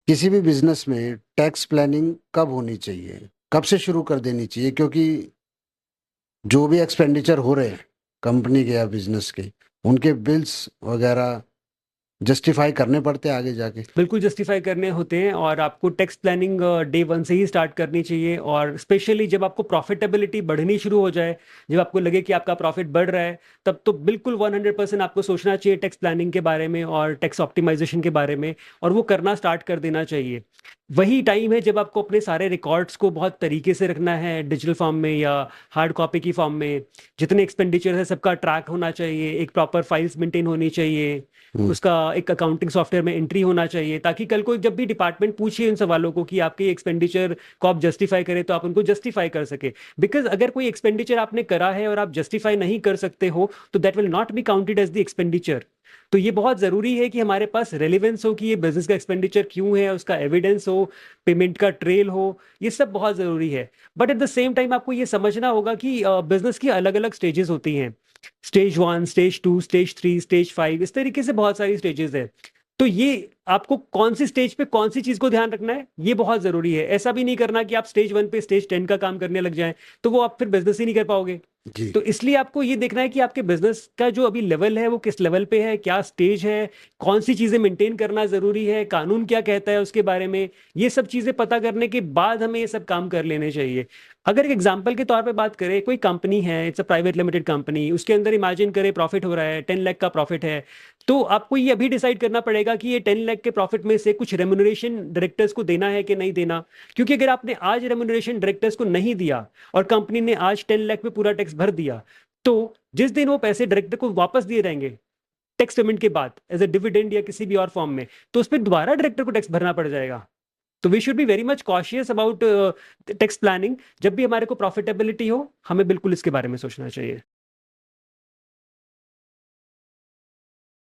किसी भी बिजनेस में टैक्स प्लानिंग कब होनी चाहिए, कब से शुरू कर देनी चाहिए? क्योंकि जो भी एक्सपेंडिचर हो रहे हैं कंपनी के या बिजनेस के, उनके बिल्स वगैरह जस्टिफाई करने पड़ते हैं आगे जाके। बिल्कुल जस्टिफाई करने होते हैं और आपको टैक्स प्लानिंग डे वन से ही स्टार्ट करनी चाहिए। और स्पेशली जब आपको प्रॉफिटेबिलिटी बढ़नी शुरू हो जाए, जब आपको लगे कि आपका प्रॉफिट बढ़ रहा है, तब तो बिल्कुल 100% आपको सोचना चाहिए टैक्स प्लानिंग के बारे में और टैक्स ऑप्टिमाइजेशन के बारे में, और वो करना स्टार्ट कर देना चाहिए। वही टाइम है जब आपको अपने सारे रिकॉर्ड्स को बहुत तरीके से रखना है, डिजिटल फॉर्म में या हार्ड कॉपी की फॉर्म में। जितने एक्सपेंडिचर है सबका ट्रैक होना चाहिए, एक प्रॉपर फाइल्स मेंटेन होनी चाहिए, हम्म। उसका एक अकाउंटिंग सॉफ्टवेयर में एंट्री होना चाहिए, ताकि कल को जब भी डिपार्टमेंट पूछे इन सवालों को कि आपके एक्सपेंडिचर को आप जस्टिफाई करें, तो आप उनको जस्टिफाई कर सके। बिकॉज अगर कोई एक्सपेंडिचर आपने करा है और आप जस्टिफाई नहीं कर सकते हो, तो that will not be counted as the expenditure. तो ये बहुत जरूरी है कि हमारे पास रेलिवेंस हो कि ये बिजनेस का एक्सपेंडिचर क्यों है, उसका एविडेंस हो, पेमेंट का ट्रेल हो। ये सब बहुत जरूरी है। But at the same time आपको ये समझना होगा कि बिजनेस की अलग अलग स्टेजेस होती हैं। Stage one, stage two, stage three, stage five, इस तरीके से बहुत सारी स्टेजेस है। तो ये आपको कौन सी स्टेज पे कौन सी चीज को ध्यान रखना है, ये बहुत जरूरी है। ऐसा भी नहीं करना कि आप स्टेज वन पे स्टेज 10 का काम करने लग जाएं, तो वो आप फिर बिजनेस ही नहीं कर पाओगे। जी। तो इसलिए आपको ये देखना है कि आपके बिजनेस का जो अभी लेवल है वो किस लेवल पे है, क्या स्टेज है, कौन सी चीजें मेंटेन करना जरूरी है, कानून क्या कहता है उसके बारे में। ये सब चीजें पता करने के बाद हमें ये सब काम कर लेने चाहिए। अगर एक एग्जांपल के तौर पे बात करें, कोई कंपनी है, it's a private limited company, उसके अंदर इमेजिन करें प्रॉफिट हो रहा है 10 लाख का प्रॉफिट है। तो आपको ये अभी डिसाइड करना पड़ेगा कि ये 10 लाख के प्रॉफिट में से कुछ रेमुनरेशन डायरेक्टर्स को देना है कि नहीं देना। क्योंकि अगर आपने आज रेमुनरेशन डायरेक्टर्स को नहीं दिया और कंपनी ने आज 10 लाख में पूरा टैक्स भर दिया, तो जिस दिन वो पैसे डायरेक्टर को वापस दिए जाएंगे टैक्स पेमेंट के बाद एज ए डिविडेंड या किसी भी और फॉर्म में, तो उस पर दोबारा डायरेक्टर को टैक्स भरना पड़ जाएगा। तो we should be very much cautious about tax planning. जब भी हमारे को प्रॉफिटेबिलिटी हो, हमें बिल्कुल इसके बारे में सोचना चाहिए।